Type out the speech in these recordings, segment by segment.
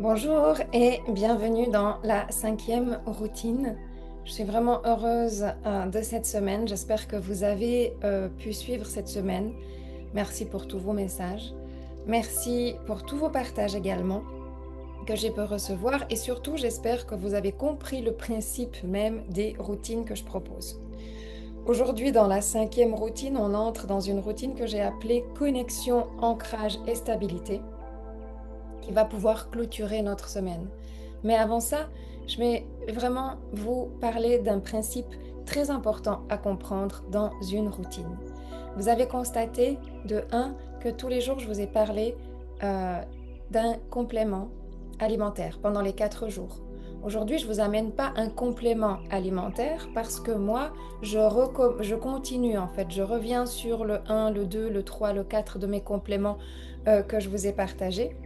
Bonjour et bienvenue dans la 5e routine. Je suis vraiment heureuse de cette semaine. J'espère que vous avez pu suivre cette semaine. Merci pour tous vos messages. Merci pour tous vos partages également que j'ai pu recevoir et surtout j'espère que vous avez compris le principe même des routines que je propose. Aujourd'hui, dans la 5e routine, on entre dans une routine que j'ai appelée connexion, ancrage et stabilité, qui va pouvoir clôturer notre semaine. Mais avant ça, je vais vraiment vous parler d'un principe très important à comprendre dans une routine. Vous avez constaté, de un, que tous les jours, je vous ai parlé euh, d'un complément alimentaire pendant les 4 jours. Aujourd'hui, je ne vous amène pas un complément alimentaire parce que moi, je continue en fait. Je reviens sur le 1, le 2, le 3, le 4 de mes compléments que je vous ai partagés.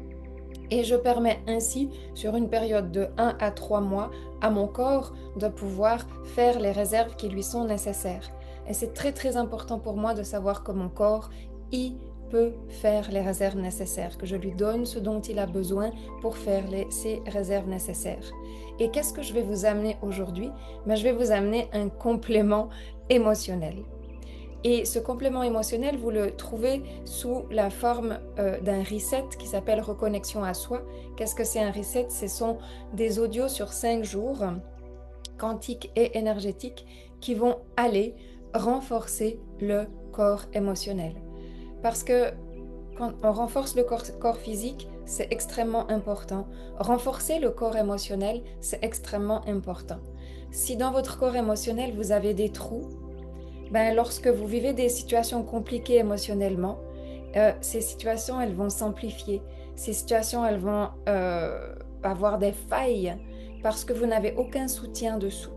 Et je permets ainsi, sur une période de 1 à 3 mois, à mon corps de pouvoir faire les réserves qui lui sont nécessaires. Et c'est très très important pour moi de savoir que mon corps y peut faire les réserves nécessaires, que je lui donne ce dont il a besoin pour faire ces réserves nécessaires. Et qu'est-ce que je vais vous amener aujourd'hui? Je vais vous amener un complément émotionnel. Et ce complément émotionnel, vous le trouvez sous la forme d'un reset qui s'appelle Reconnexion à soi. Qu'est-ce que c'est un reset? Ce sont des audios sur 5 jours, quantiques et énergétiques, qui vont aller renforcer le corps émotionnel. Parce que quand on renforce le corps physique, c'est extrêmement important. Renforcer le corps émotionnel, c'est extrêmement important. Si dans votre corps émotionnel, vous avez des trous, lorsque vous vivez des situations compliquées émotionnellement, ces situations, elles vont s'amplifier. Ces situations, elles vont avoir des failles parce que vous n'avez aucun soutien dessous.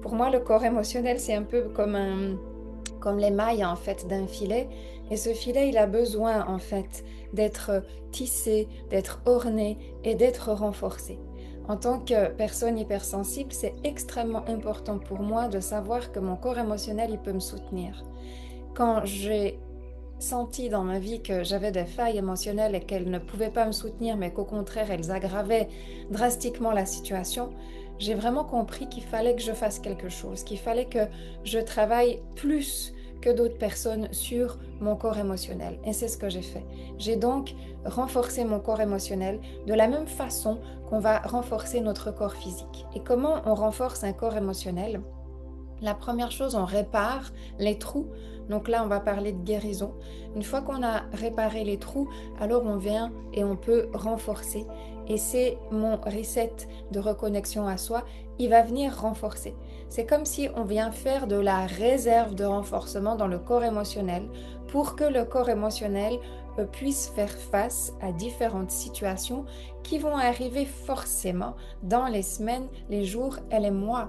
Pour moi, le corps émotionnel, c'est un peu comme les mailles en fait d'un filet. Et ce filet, il a besoin en fait d'être tissé, d'être orné et d'être renforcé. En tant que personne hypersensible, c'est extrêmement important pour moi de savoir que mon corps émotionnel, il peut me soutenir. Quand j'ai senti dans ma vie que j'avais des failles émotionnelles et qu'elles ne pouvaient pas me soutenir, mais qu'au contraire, elles aggravaient drastiquement la situation, j'ai vraiment compris qu'il fallait que je fasse quelque chose, qu'il fallait que je travaille plus que d'autres personnes sur mon corps émotionnel. Et c'est ce que j'ai fait. J'ai donc renforcé mon corps émotionnel de la même façon qu'on va renforcer notre corps physique. Et comment on renforce un corps émotionnel? La première chose, on répare les trous. Donc là, on va parler de guérison. Une fois qu'on a réparé les trous, alors on vient et on peut renforcer. Et c'est mon reset de reconnexion à soi. Il va venir renforcer. C'est comme si on vient faire de la réserve de renforcement dans le corps émotionnel pour que le corps émotionnel puisse faire face à différentes situations qui vont arriver forcément dans les semaines, les jours et les mois.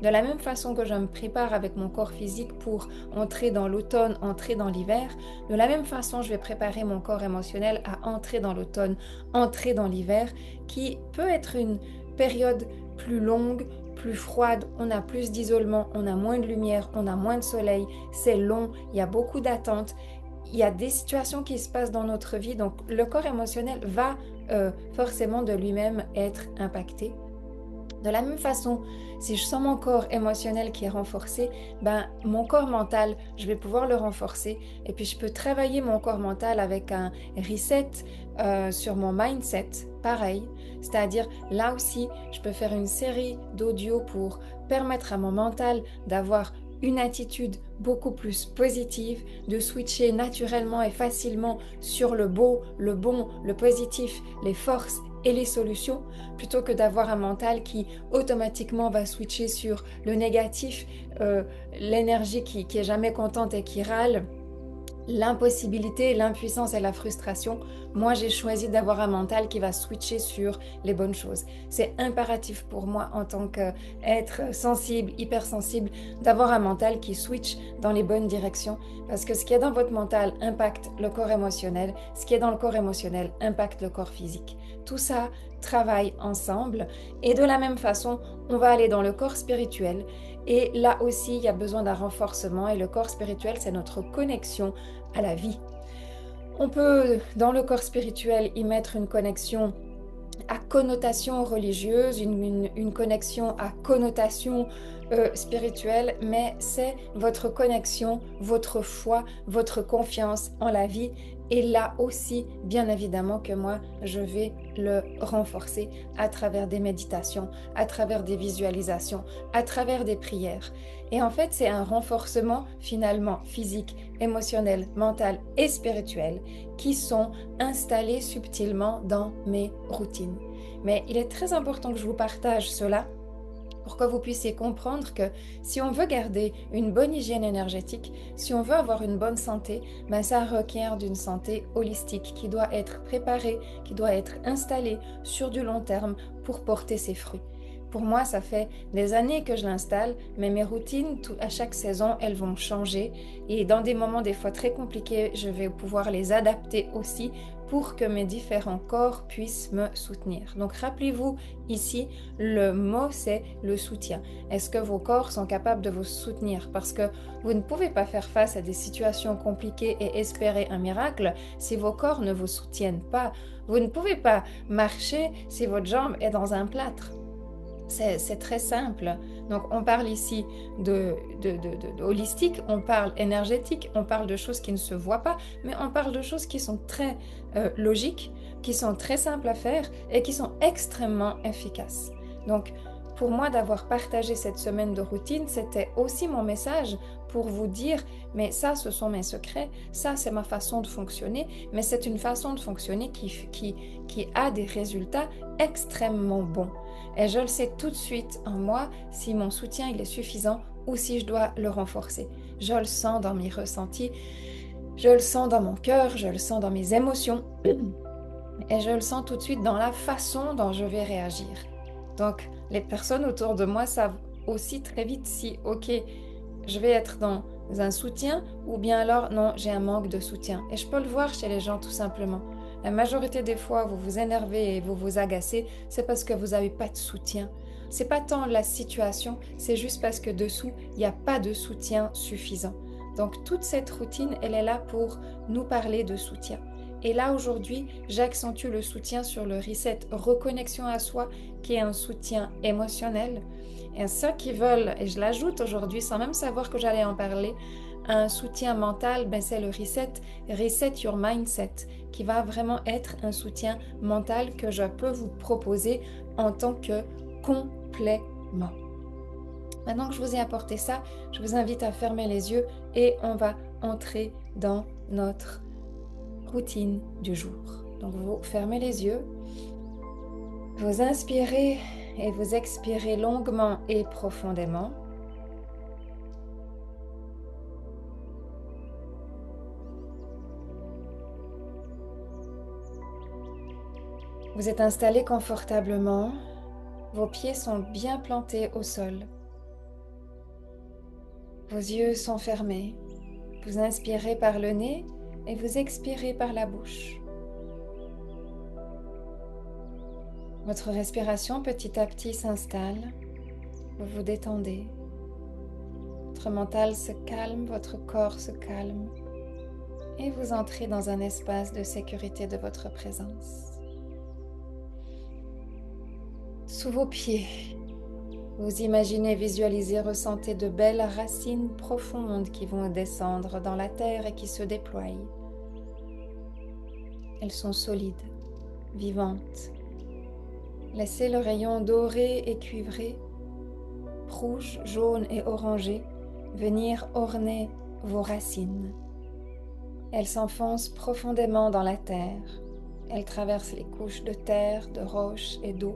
De la même façon que je me prépare avec mon corps physique pour entrer dans l'automne, entrer dans l'hiver, de la même façon je vais préparer mon corps émotionnel à entrer dans l'automne, entrer dans l'hiver, qui peut être une période plus longue, plus froide, on a plus d'isolement, on a moins de lumière, on a moins de soleil, c'est long, il y a beaucoup d'attentes, il y a des situations qui se passent dans notre vie, donc le corps émotionnel va forcément de lui-même être impacté. De la même façon, si je sens mon corps émotionnel qui est renforcé, mon corps mental, je vais pouvoir le renforcer. Et puis, je peux travailler mon corps mental avec un reset sur mon mindset, pareil. C'est-à-dire, là aussi, je peux faire une série d'audios pour permettre à mon mental d'avoir une attitude beaucoup plus positive, de switcher naturellement et facilement sur le beau, le bon, le positif, les forces et les solutions, plutôt que d'avoir un mental qui automatiquement va switcher sur le négatif, l'énergie qui est jamais contente et qui râle, l'impossibilité, l'impuissance et la frustration. Moi, j'ai choisi d'avoir un mental qui va switcher sur les bonnes choses. C'est impératif pour moi en tant qu'être sensible, hypersensible, d'avoir un mental qui switch dans les bonnes directions. Parce que ce qui est dans votre mental impacte le corps émotionnel. Ce qui est dans le corps émotionnel impacte le corps physique. Tout ça travaille ensemble. Et de la même façon, on va aller dans le corps spirituel. Et là aussi, il y a besoin d'un renforcement. Et le corps spirituel, c'est notre connexion à la vie. On peut, dans le corps spirituel, y mettre une connexion à connotation religieuse, une connexion à connotation spirituelle, mais c'est votre connexion, votre foi, votre confiance en la vie. Et là aussi, bien évidemment que moi, je vais le renforcer à travers des méditations, à travers des visualisations, à travers des prières. Et en fait, c'est un renforcement finalement physique, émotionnel, mental et spirituel qui sont installés subtilement dans mes routines. Mais il est très important que je vous partage cela pour que vous puissiez comprendre que si on veut garder une bonne hygiène énergétique, si on veut avoir une bonne santé, ben ça requiert d'une santé holistique qui doit être préparée, qui doit être installée sur du long terme pour porter ses fruits. Pour moi, ça fait des années que je l'installe, mais mes routines, à chaque saison, elles vont changer. Et dans des moments des fois très compliqués, je vais pouvoir les adapter aussi pour que mes différents corps puissent me soutenir. Donc rappelez-vous ici, le mot c'est le soutien. Est-ce que vos corps sont capables de vous soutenir? Parce que vous ne pouvez pas faire face à des situations compliquées et espérer un miracle si vos corps ne vous soutiennent pas. Vous ne pouvez pas marcher si votre jambe est dans un plâtre. C'est très simple. Donc, on parle ici de holistique, on parle énergétique, on parle de choses qui ne se voient pas, mais on parle de choses qui sont très logiques, qui sont très simples à faire et qui sont extrêmement efficaces. Donc, pour moi, d'avoir partagé cette semaine de routine, c'était aussi mon message pour vous dire, mais ça, ce sont mes secrets, ça, c'est ma façon de fonctionner, mais c'est une façon de fonctionner qui a des résultats extrêmement bons. Et je le sais tout de suite en moi si mon soutien il est suffisant ou si je dois le renforcer. Je le sens dans mes ressentis, je le sens dans mon cœur, je le sens dans mes émotions et je le sens tout de suite dans la façon dont je vais réagir. Donc les personnes autour de moi savent aussi très vite si, ok, je vais être dans un soutien ou bien alors non, j'ai un manque de soutien. Et je peux le voir chez les gens tout simplement. La majorité des fois, vous vous énervez et vous vous agacez, c'est parce que vous n'avez pas de soutien. C'est pas tant la situation, c'est juste parce que dessous, il n'y a pas de soutien suffisant. Donc toute cette routine, elle est là pour nous parler de soutien. Et là aujourd'hui, j'accentue le soutien sur le reset reconnexion à soi, qui est un soutien émotionnel. Et ceux qui veulent, et je l'ajoute aujourd'hui sans même savoir que j'allais en parler, un soutien mental, ben c'est le reset your mindset, qui va vraiment être un soutien mental que je peux vous proposer en tant que complément. Maintenant que je vous ai apporté ça, je vous invite à fermer les yeux et on va entrer dans notre routine du jour. Donc vous fermez les yeux, vous inspirez et vous expirez longuement et profondément. Vous êtes installé confortablement, vos pieds sont bien plantés au sol. Vos yeux sont fermés. Vous inspirez par le nez et vous expirez par la bouche. Votre respiration petit à petit s'installe. Vous vous détendez. Votre mental se calme, votre corps se calme. Et vous entrez dans un espace de sécurité de votre présence. Sous vos pieds, vous imaginez, visualisez, ressentez de belles racines profondes qui vont descendre dans la terre et qui se déploient. Elles sont solides, vivantes. Laissez le rayon doré et cuivré, rouge, jaune et orangé, venir orner vos racines. Elles s'enfoncent profondément dans la terre. Elles traversent les couches de terre, de roches et d'eau,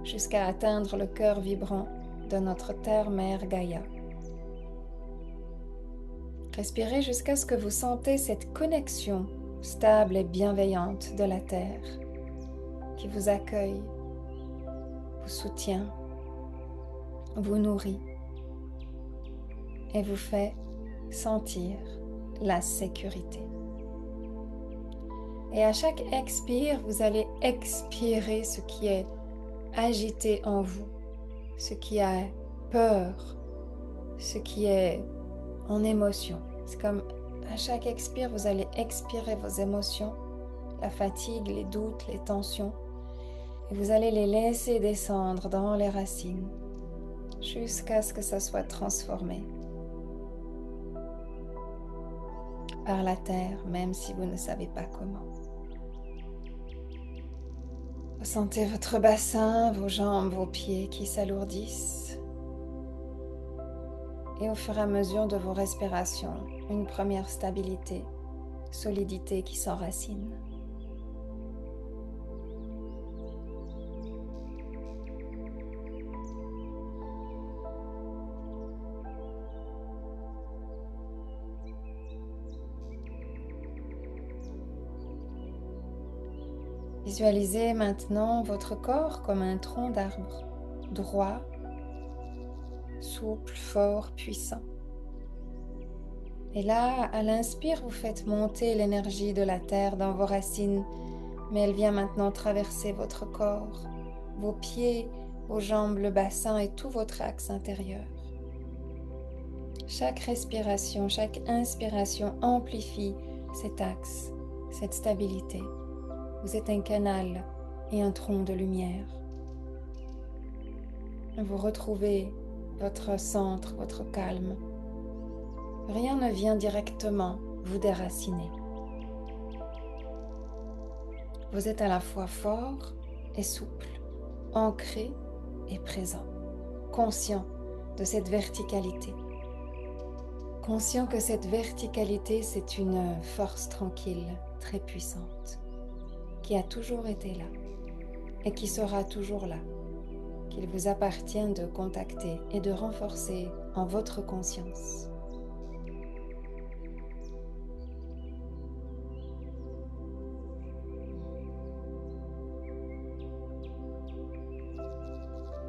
jusqu'à atteindre le cœur vibrant de notre terre-mère Gaïa. Respirez jusqu'à ce que vous sentez cette connexion stable et bienveillante de la terre qui vous accueille, vous soutient, vous nourrit et vous fait sentir la sécurité. Et à chaque expire, vous allez expirer ce qui est agité en vous, ce qui a peur, ce qui est en émotion. C'est comme à chaque expire, vous allez expirer vos émotions, la fatigue, les doutes, les tensions. Et vous allez les laisser descendre dans les racines jusqu'à ce que ça soit transformé par la terre, même si vous ne savez pas comment. Ressentez votre bassin, vos jambes, vos pieds qui s'alourdissent. Et au fur et à mesure de vos respirations, une première stabilité, solidité qui s'enracine. Visualisez maintenant votre corps comme un tronc d'arbre, droit, souple, fort, puissant. Et là, à l'inspire, vous faites monter l'énergie de la terre dans vos racines, mais elle vient maintenant traverser votre corps, vos pieds, vos jambes, le bassin et tout votre axe intérieur. Chaque respiration, chaque inspiration amplifie cet axe, cette stabilité. Vous êtes un canal et un tronc de lumière. Vous retrouvez votre centre, votre calme. Rien ne vient directement vous déraciner. Vous êtes à la fois fort et souple, ancré et présent, conscient de cette verticalité. Conscient que cette verticalité, c'est une force tranquille, très puissante, qui a toujours été là et qui sera toujours là, qu'il vous appartient de contacter et de renforcer en votre conscience.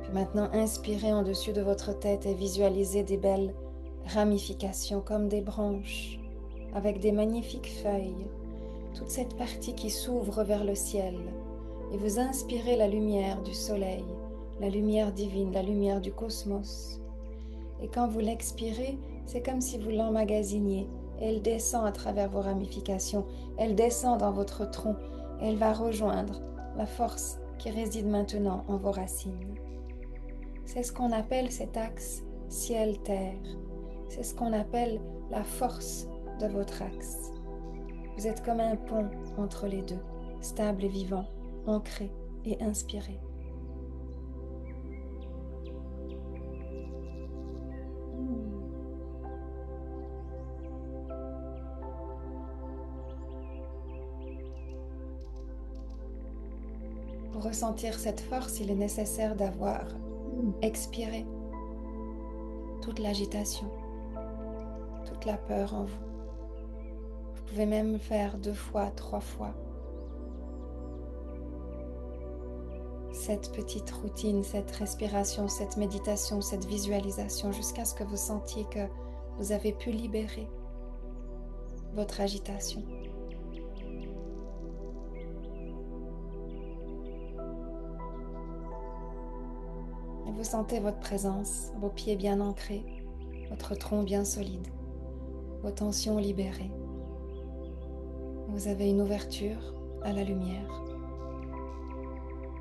Puis maintenant, inspirez en dessus de votre tête et visualisez des belles ramifications comme des branches avec des magnifiques feuilles. Toute cette partie qui s'ouvre vers le ciel et vous inspirez la lumière du soleil, la lumière divine, la lumière du cosmos. Et quand vous l'expirez, c'est comme si vous l'emmagasiniez. Elle descend à travers vos ramifications, elle descend dans votre tronc, et elle va rejoindre la force qui réside maintenant en vos racines. C'est ce qu'on appelle cet axe ciel-terre. C'est ce qu'on appelle la force de votre axe. Vous êtes comme un pont entre les deux, stable et vivant, ancré et inspiré. Pour ressentir cette force, il est nécessaire d'avoir expiré toute l'agitation, toute la peur en vous. Vous pouvez même le faire 2 fois, 3 fois. Cette petite routine, cette respiration, cette méditation, cette visualisation, jusqu'à ce que vous sentiez que vous avez pu libérer votre agitation. Et vous sentez votre présence, vos pieds bien ancrés, votre tronc bien solide, vos tensions libérées. Vous avez une ouverture à la lumière.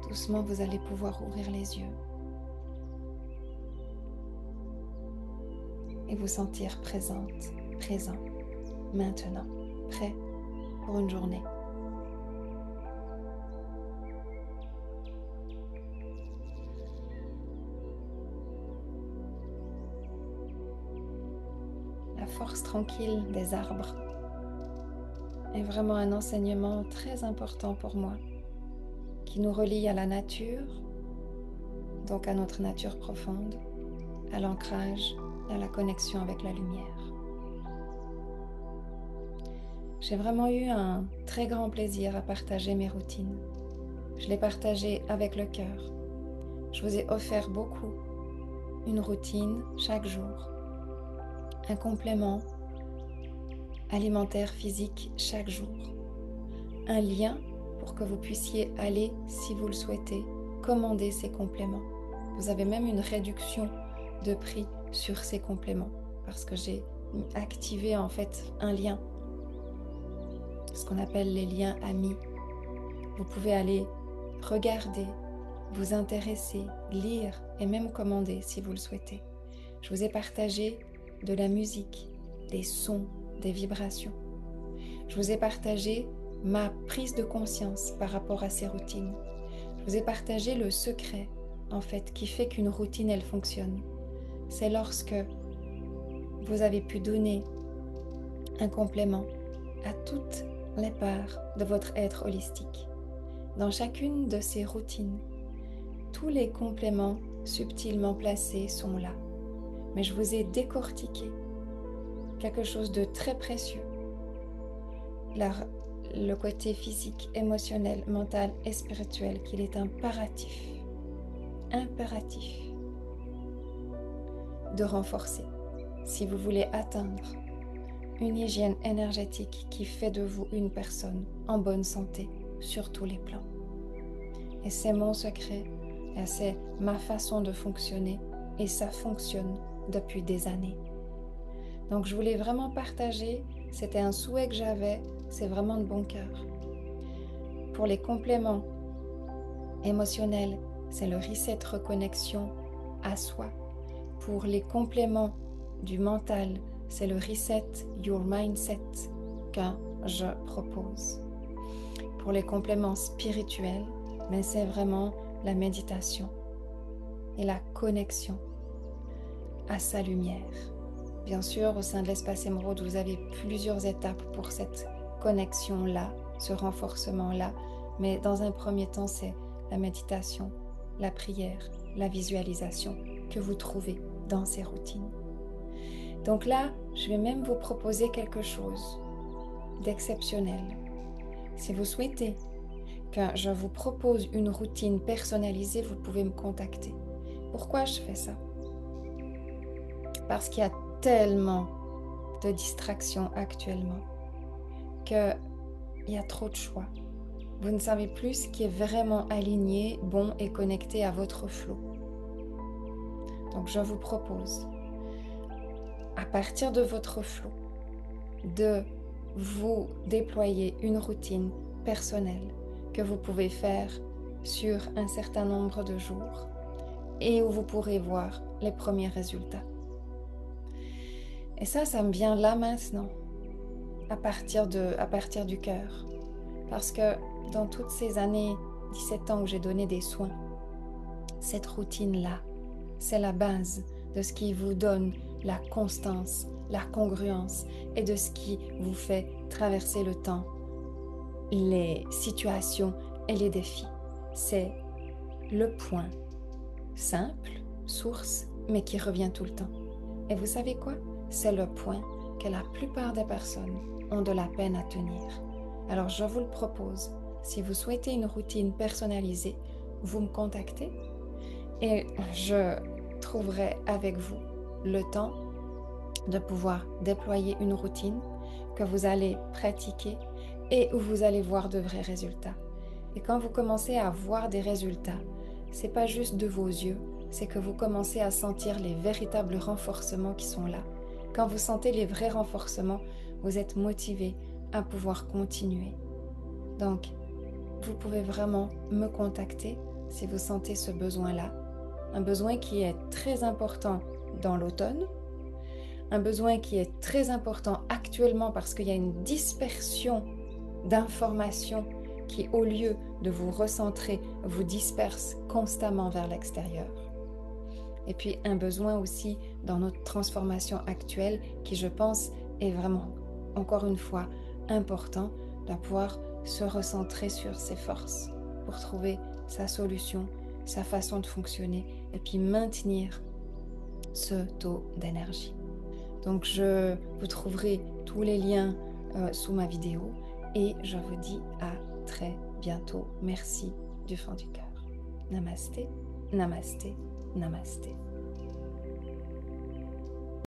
Doucement, vous allez pouvoir ouvrir les yeux et vous sentir présente, présent, maintenant, prêt pour une journée. La force tranquille des arbres est vraiment un enseignement très important pour moi, qui nous relie à la nature, donc à notre nature profonde, à l'ancrage, à la connexion avec la lumière. J'ai vraiment eu un très grand plaisir à partager mes routines. Je les partageais avec le cœur. Je vous ai offert beaucoup, une routine chaque jour, un complément alimentaire physique chaque jour, un lien pour que vous puissiez aller, si vous le souhaitez, commander ces compléments. Vous avez même une réduction de prix sur ces compléments parce que j'ai activé en fait un lien, ce qu'on appelle les liens amis. Vous pouvez aller regarder vous intéresser, lire et même commander si vous le souhaitez. Je vous ai partagé de la musique, des sons, des vibrations. Je vous ai partagé ma prise de conscience par rapport à ces routines. Je vous ai partagé le secret, en fait, qui fait qu'une routine, elle fonctionne. C'est lorsque vous avez pu donner un complément à toutes les parts de votre être holistique. Dans chacune de ces routines, tous les compléments subtilement placés sont là. Mais je vous ai décortiqué quelque chose de très précieux. Le côté physique, émotionnel, mental et spirituel qu'il est impératif de renforcer si vous voulez atteindre une hygiène énergétique qui fait de vous une personne en bonne santé sur tous les plans. Et c'est mon secret, et c'est ma façon de fonctionner et ça fonctionne depuis des années. Donc je voulais vraiment partager, c'était un souhait que j'avais, c'est vraiment de bon cœur. Pour les compléments émotionnels, c'est le reset reconnexion à soi. Pour les compléments du mental, c'est le reset your mindset que je propose. Pour les compléments spirituels, mais c'est vraiment la méditation et la connexion à sa lumière. Bien sûr, au sein de l'espace émeraude, vous avez plusieurs étapes pour cette connexion-là, ce renforcement-là, mais dans un premier temps, c'est la méditation, la prière, la visualisation que vous trouvez dans ces routines. Donc là, je vais même vous proposer quelque chose d'exceptionnel. Si vous souhaitez que je vous propose une routine personnalisée, vous pouvez me contacter. Pourquoi je fais ça? Parce qu'il y a tellement de distractions actuellement qu'il y a trop de choix. Vous ne savez plus ce qui est vraiment aligné, bon et connecté à votre flow. Donc je vous propose, à partir de votre flow, de vous déployer une routine personnelle que vous pouvez faire sur un certain nombre de jours et où vous pourrez voir les premiers résultats. Et ça me vient là maintenant, à partir du cœur. Parce que dans toutes ces années, 17 ans où j'ai donné des soins, cette routine-là, c'est la base de ce qui vous donne la constance, la congruence et de ce qui vous fait traverser le temps, les situations et les défis. C'est le point simple, source, mais qui revient tout le temps. Et vous savez quoi? C'est le point que la plupart des personnes ont de la peine à tenir. Alors je vous le propose. Si vous souhaitez une routine personnalisée, vous me contactez et je trouverai avec vous le temps de pouvoir déployer une routine que vous allez pratiquer et où vous allez voir de vrais résultats. Et quand vous commencez à voir des résultats, c'est pas juste de vos yeux, c'est que vous commencez à sentir les véritables renforcements qui sont là. Quand vous sentez les vrais renforcements, vous êtes motivé à pouvoir continuer. Donc, vous pouvez vraiment me contacter si vous sentez ce besoin-là. Un besoin qui est très important dans l'automne, un besoin qui est très important actuellement parce qu'il y a une dispersion d'informations qui, au lieu de vous recentrer, vous disperse constamment vers l'extérieur. Et puis un besoin aussi dans notre transformation actuelle qui, je pense, est vraiment, encore une fois, important de pouvoir se recentrer sur ses forces pour trouver sa solution, sa façon de fonctionner et puis maintenir ce taux d'énergie. Donc vous trouverez tous les liens sous ma vidéo et je vous dis à très bientôt. Merci du fond du cœur. Namasté, namasté, namasté.